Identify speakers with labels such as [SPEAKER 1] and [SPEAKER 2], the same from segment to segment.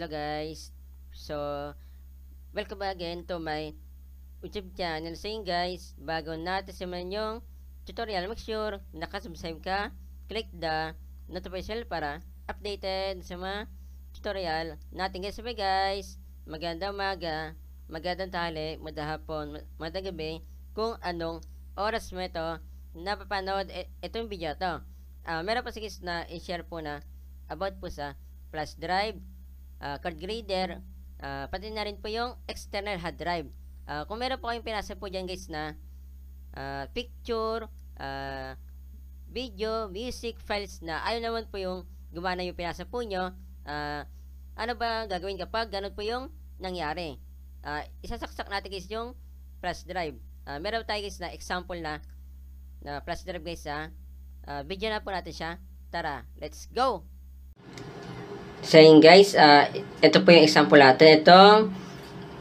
[SPEAKER 1] Hello guys. So, welcome back again to my YouTube channel. So yun guys, bago natin simulan yung tutorial, make sure nakasubscribe ka, click the notification bell para updated sa mga tutorial natin guys. Sabay guys, magandang umaga, magandang tanghali, magandang hapon, magandang gabi, kung anong oras mo ito napapanood itong video to. Meron pa guys na i-share po na about po sa flash drive, card reader, pati na rin po yung external hard drive. Kung meron po kayong pinasa po dyan guys na picture, video, music files na ayaw naman po yung gumana yung pinasa po nyo, ano ba gagawin kapag ganun po yung nangyari? Isasaksak natin guys yung flash drive. Meron tayo guys na example na flash drive guys. Video na po natin siya. Tara, let's go! So yun guys, ito po yung example natin, itong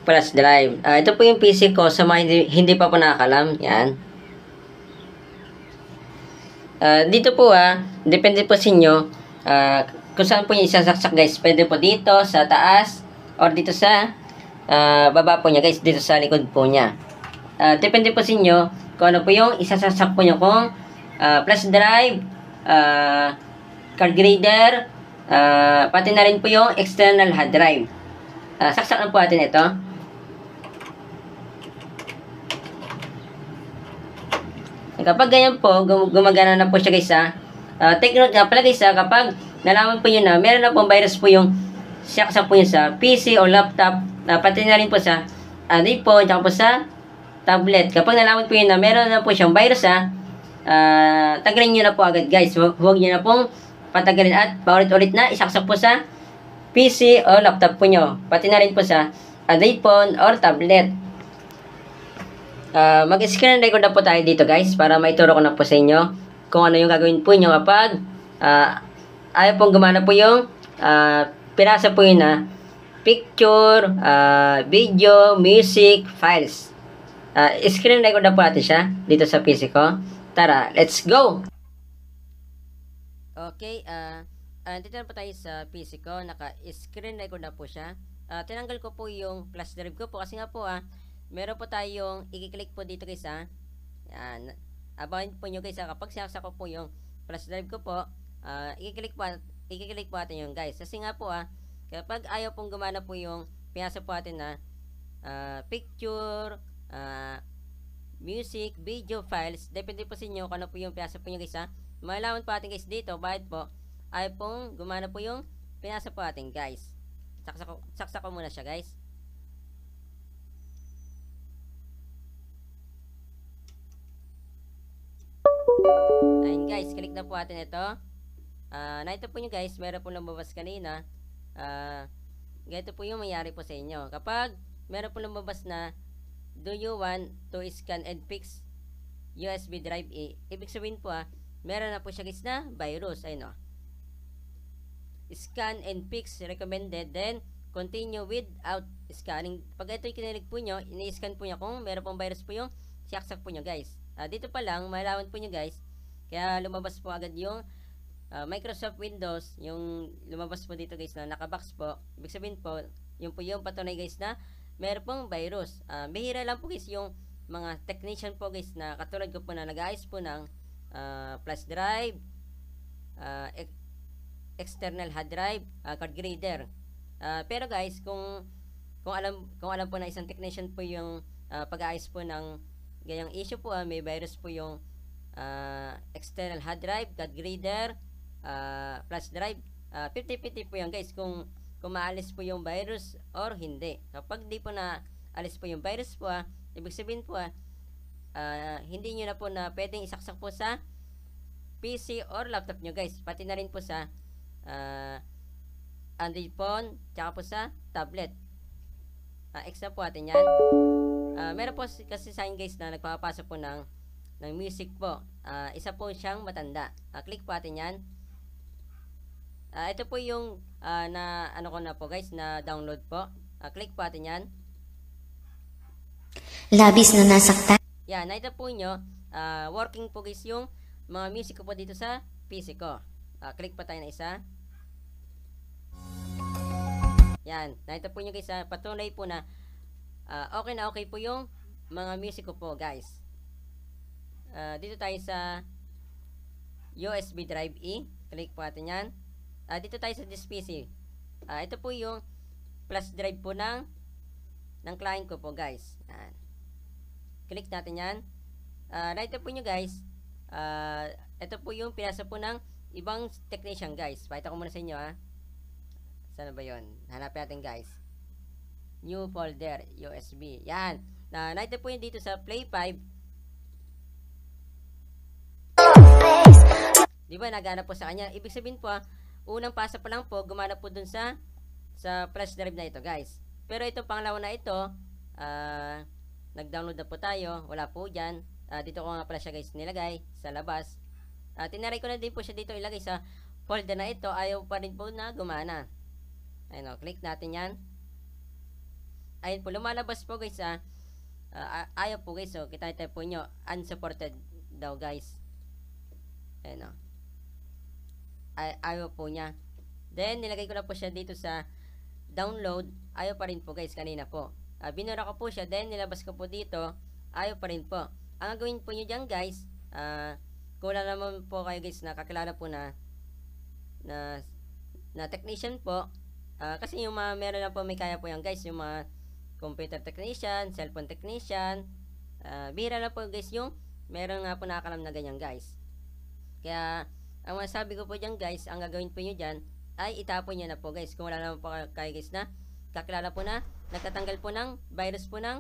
[SPEAKER 1] flash drive. Ito po yung PC ko sa mga hindi pa po nakakalam. Yan. Dito po depende po sa inyo kung saan po yung isasaksak guys. Pwede po dito sa taas or dito sa baba po niya guys, dito sa likod po niya. Depende po sa inyo kung ano po yung isasaksak po niyo, kung flash drive, card reader, pati na rin po yung external hard drive. Saksak lang po natin ito. Kapag ganyan po, gumagana na po siya guys. Take note nga pala guys, kapag nalaman po yun na meron na pong virus po yung saksak po yun sa PC o laptop, pati na rin po sa iPhone, tsaka po sa tablet. Kapag nalaman po yun na meron na po siyang virus, tagalin nyo na po agad guys. Huwag nyo na pong patagalin at paulit-ulit na isaksak po sa PC o laptop po nyo, pati na rin po sa iPhone or tablet. Mag-screen record na po tayo dito guys, para maituro ko na po sa inyo kung ano yung gagawin po nyo kapag ayaw pong gumana po yung pinasa po yun na picture, video, music, files. Screen record na po natin siya dito sa PC ko. Tara, let's go! Okay, dito na po tayo sa PC ko. Naka-screen record na po siya. Tinanggal ko po yung flash drive ko po kasi nga po meron po tayong i-click po dito guys. Yan. Abangan po nyo guys, kapag sinaksak ko po yung flash drive ko po, i-click po natin yung guys. Kasi nga po kapag ayaw pong gumana po yung pinasa po natin na picture, music, video, files, depende po sa inyo kung ano po yung pinasa po nyo guys. Malaman po natin guys dito, bakit po ay pong gumana po yung pinasa po natin guys. Saksak ko muna siya guys. Ayun guys, click na po natin ito. Na ito po nyo guys, meron po lumabas kanina. Ganito po yung mayari po sa inyo. Kapag meron po lumabas na do you want to scan and fix USB drive A, ibig sabihin po meron na po siya guys na virus. Ayun scan and fix recommended, then continue without scanning. Pag ito yung kinilig po nyo, ini-scan po nyo kung meron pong virus po yung saksak po nyo guys. Dito pa lang, malawan po nyo guys, kaya lumabas po agad yung Microsoft Windows, yung lumabas po dito guys na nakabox po. Ibig sabihin po, yun po yung patunay guys na meron pong virus. Bihira lang po guys yung mga technician po guys na katulad ko po na nag-ayos po ng flash drive, external hard drive, card reader. Pero guys, kung alam po na isang technician po yung pag-aayos po ng ganyang issue po, may virus po yung external hard drive, card reader, flash drive, 50-50 po yan guys kung maalis po yung virus or hindi. Kapag di po na alis po yung virus po, ibig sabihin po hindi nyo na po na pwedeng isaksak po sa PC or laptop nyo guys, pati na rin po sa Android phone, tsaka po sa tablet. Extra po natin yan. Meron po kasi sa akin guys na nagpapasok po ng music po. Isa po siyang matanda. Click po natin yan. Ito po yung na ano ko na po guys, na download po. Click po natin yan.
[SPEAKER 2] Labis na nasaktan.
[SPEAKER 1] Yan, nakita po nyo, working po guys yung mga music ko po dito sa PC ko. Click pa tayo na isa. Yan, nakita po nyo guys, patunay po na okay na okay po yung mga music ko po guys. Dito tayo sa USB drive E. Click po natin yan. Dito tayo sa this PC. Ito po yung flash drive po ng client ko po guys. Yan. Click natin yan. Nakita po nyo guys, ito po yung pinasa po ng ibang technician guys. Pakita ko muna sa inyo Sana ba yun? Hanapin natin guys. New folder, USB. Yan. Nakita po yun dito sa Play 5. Diba, nagana po sa kanya. Ibig sabihin po, unang pasa pa lang po, gumana po dun sa flash drive na ito guys. Pero ito pangalawa na ito, nag-download na po tayo. Wala po dyan. Dito ko nga pala siya guys nilagay sa labas. Tinaray ko na din po siya dito ilagay sa folder na ito. Ayaw pa rin po na gumana. Ayun, click natin yan. Ayun po, lumalabas po guys ayaw po guys. Kita po nyo, unsupported daw guys. Ayun ayaw po niya. Then nilagay ko na po siya dito sa download. Ayaw pa rin po guys kanina po. Binura ko po siya, then nilabas ko po dito. Ayaw pa rin po. Ang gagawin po nyo dyan guys, kung wala naman po kayo guys na kakilala po na technician po, kasi yung mga meron na po may kaya po yan guys, yung mga computer technician, cellphone technician, bihira na po guys yung meron nga po nakakalam na ganyan guys. Kaya ang masabi ko po dyan guys, ang gagawin po nyo dyan ay itapon nyo na po guys. Kung wala naman po kayo guys na kakilala po na nagtatanggal po ng virus po ng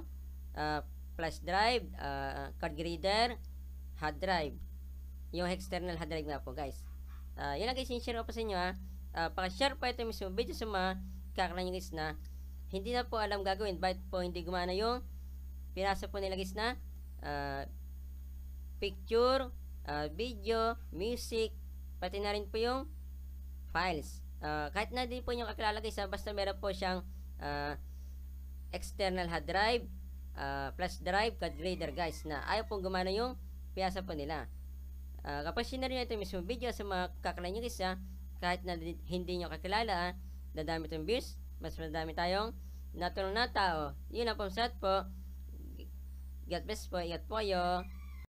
[SPEAKER 1] flash drive, card reader, hard drive, yung external hard drive nga po guys. Yun lang guys, share ko po sa inyo paka-share po ito mismo video sa mga kakilala nyo guys na hindi na po alam gagawin, bakit po hindi gumana yung pinasa po nila guys na picture, video, music, pati na rin po yung files. Kahit na din po yung kakilala guys, basta meron po siyang external hard drive, flash drive, card reader guys, na ayaw pong gumana yung piyasa po nila. Kapag sinari nyo ito mismo video sa mga kakilala nyo guys kahit na hindi nyo kakilala dadami itong views, mas madami tayong natulong na tao. Yun ang po, God bless po, ingat po kayo.